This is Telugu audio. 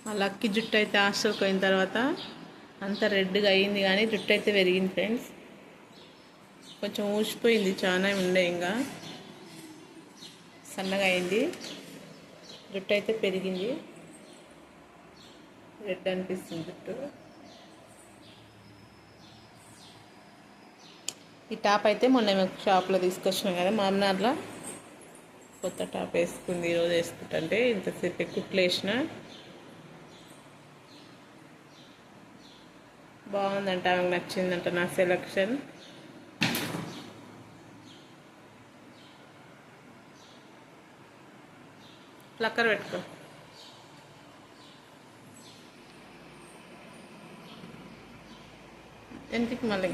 ఆ లక్కీ జుట్టు అయితే హాస్టల్కి పోయిన తర్వాత అంత రెడ్గా అయ్యింది, కానీ జుట్టు అయితే పెరిగింది ఫ్రెండ్స్. కొంచెం ఊసిపోయింది, చాలా ఉండే ఇంకా సన్నగా అయింది. జుట్టు అయితే పెరిగింది, రెడ్ అనిపిస్తుంది జుట్టు. ఈ టాప్ అయితే మొన్న మేము షాప్లో తీసుకొచ్చినాం కదా మామనార్లో, కొత్త టాప్ వేసుకుంది. ఈరోజు వేసుకుంటుంటే ఇంతసేపు కుట్లు వేసిన. బాగుందంట, ఆమెకు నచ్చిందంట నా సెలక్షన్. ప్లక్కర్ పెట్టుకో. ఎందుకు మళ్ళీ